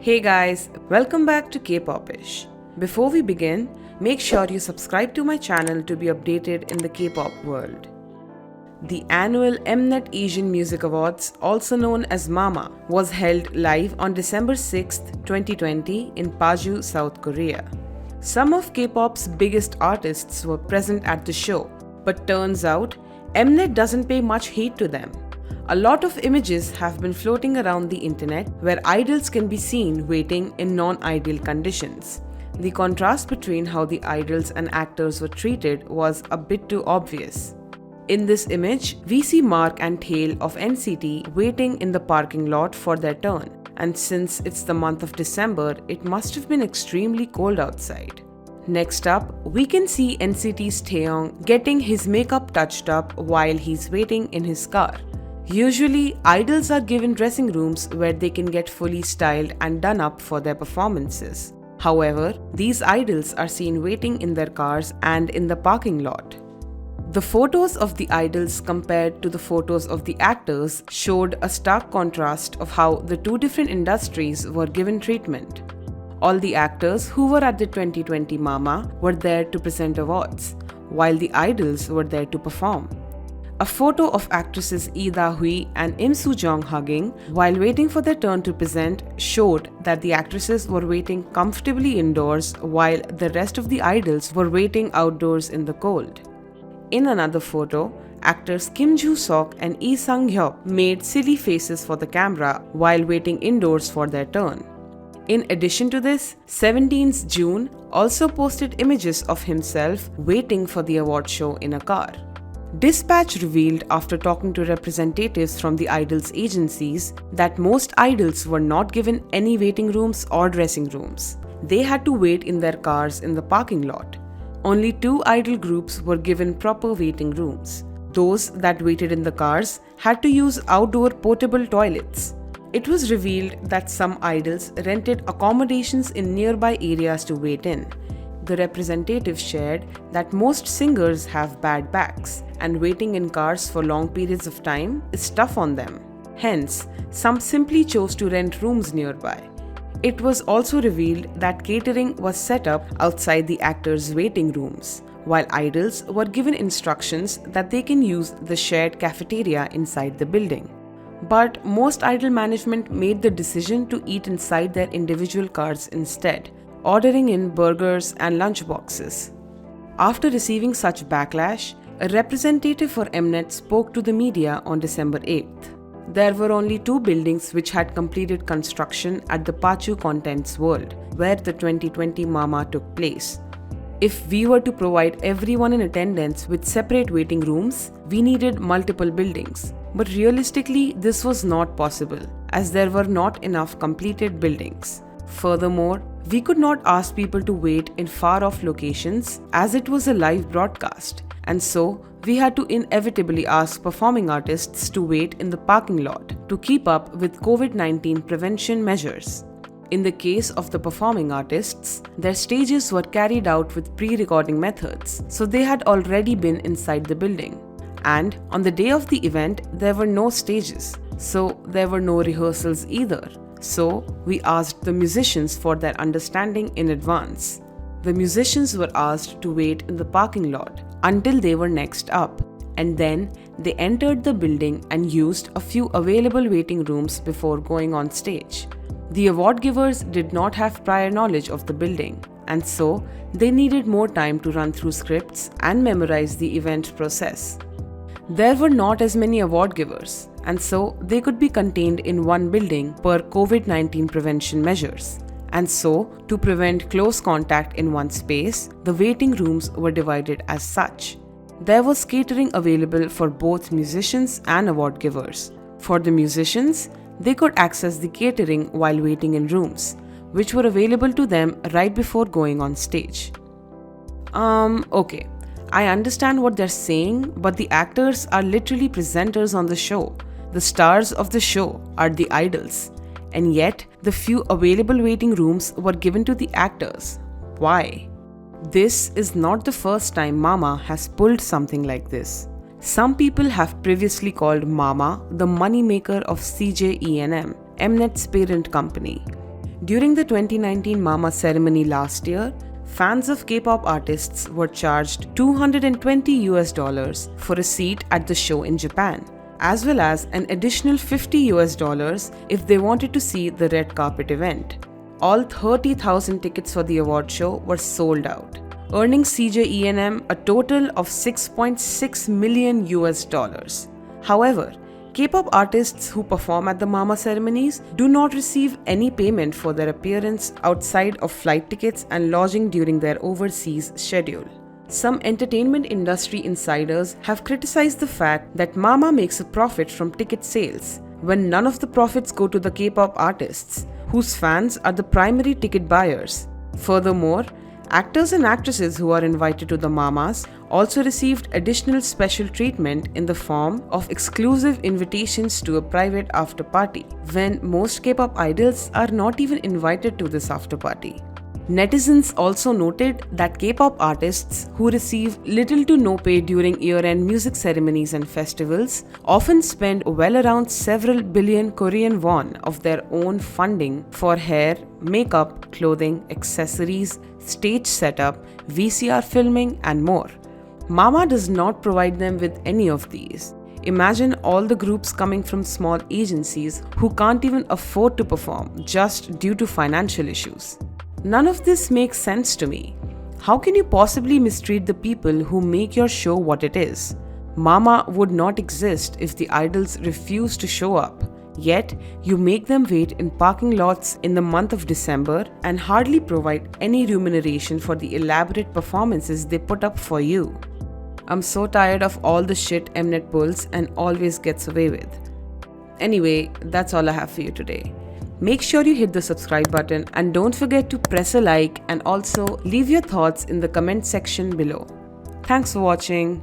Hey guys, welcome back to K-Popish. Before we begin, make sure you subscribe to my channel to be updated in the K-pop world. The annual Mnet Asian Music Awards, also known as MAMA, was held live on December 6, 2020 in Paju, South Korea. Some of K-pop's biggest artists were present at the show, but turns out Mnet doesn't pay much heed to them. A lot of images have been floating around the internet where idols can be seen waiting in non-ideal conditions. The contrast between how the idols and actors were treated was a bit too obvious. In this image, we see Mark and Tail of NCT waiting in the parking lot for their turn, and since it's the month of December, it must have been extremely cold outside. Next up, we can see NCT's Taeyong getting his makeup touched up while he's waiting in his car. Usually, idols are given dressing rooms where they can get fully styled and done up for their performances. However, these idols are seen waiting in their cars and in the parking lot. The photos of the idols compared to the photos of the actors showed a stark contrast of how the two different industries were given treatment. All the actors who were at the 2020 MAMA were there to present awards, while the idols were there to perform. A photo of actresses Lee Da-hui and Im Soo-jong hugging while waiting for their turn to present showed that the actresses were waiting comfortably indoors while the rest of the idols were waiting outdoors in the cold. In another photo, actors Kim Joo-seok and Lee Sang-hyuk made silly faces for the camera while waiting indoors for their turn. In addition to this, 17's June also posted images of himself waiting for the award show in a car. Dispatch revealed after talking to representatives from the idols' agencies that most idols were not given any waiting rooms or dressing rooms. They had to wait in their cars in the parking lot. Only 2 idol groups were given proper waiting rooms. Those that waited in the cars had to use outdoor portable toilets. It was revealed that some idols rented accommodations in nearby areas to wait in. The representative shared that most singers have bad backs, and waiting in cars for long periods of time is tough on them. Hence, some simply chose to rent rooms nearby. It was also revealed that catering was set up outside the actors' waiting rooms, while idols were given instructions that they can use the shared cafeteria inside the building. But most idol management made the decision to eat inside their individual cars instead, ordering in burgers and lunch boxes. After receiving such backlash, a representative for Mnet spoke to the media on December 8th. There were only 2 buildings which had completed construction at the Paju Contents World, where the 2020 MAMA took place. If we were to provide everyone in attendance with separate waiting rooms, we needed multiple buildings. But realistically, this was not possible, as there were not enough completed buildings. Furthermore, we could not ask people to wait in far-off locations as it was a live broadcast, and so we had to inevitably ask performing artists to wait in the parking lot to keep up with COVID-19 prevention measures. In the case of the performing artists, their stages were carried out with pre-recording methods, so they had already been inside the building. And on the day of the event, there were no stages, so there were no rehearsals either. So, we asked the musicians for their understanding in advance. The musicians were asked to wait in the parking lot until they were next up, and then they entered the building and used a few available waiting rooms before going on stage. The award givers did not have prior knowledge of the building, and so they needed more time to run through scripts and memorize the event process. There were not as many award givers, and so they could be contained in one building per COVID-19 prevention measures. And so, to prevent close contact in one space, the waiting rooms were divided as such. There was catering available for both musicians and award givers. For the musicians, they could access the catering while waiting in rooms, which were available to them right before going on stage. Okay. I understand what they're saying, but the actors are literally presenters on the show. The stars of the show are the idols. And yet, the few available waiting rooms were given to the actors. Why? This is not the first time MAMA has pulled something like this. Some people have previously called MAMA the moneymaker of CJENM, Mnet's parent company. During the 2019 MAMA ceremony last year, fans of K-pop artists were charged $220 for a seat at the show in Japan, as well as an additional $50 if they wanted to see the red carpet event. All 30,000 tickets for the award show were sold out, earning CJENM a total of $6.6 million. However, K-pop artists who perform at the MAMA ceremonies do not receive any payment for their appearance outside of flight tickets and lodging during their overseas schedule. Some entertainment industry insiders have criticized the fact that MAMA makes a profit from ticket sales, when none of the profits go to the K-pop artists, whose fans are the primary ticket buyers. Furthermore, actors and actresses who are invited to the MAMAs also received additional special treatment in the form of exclusive invitations to a private after party, when most K-pop idols are not even invited to this after party. Netizens also noted that K-pop artists who receive little to no pay during year-end music ceremonies and festivals often spend well around several billion Korean won of their own funding for hair, makeup, clothing, accessories, stage setup, VCR filming, and more. MAMA does not provide them with any of these. Imagine all the groups coming from small agencies who can't even afford to perform just due to financial issues. None of this makes sense to me. How can you possibly mistreat the people who make your show what it is? MAMA would not exist if the idols refuse to show up. Yet, you make them wait in parking lots in the month of December and hardly provide any remuneration for the elaborate performances they put up for you. I'm so tired of all the shit Mnet pulls and always gets away with. Anyway, that's all I have for you today. Make sure you hit the subscribe button and don't forget to press a like and also leave your thoughts in the comment section below. Thanks for watching.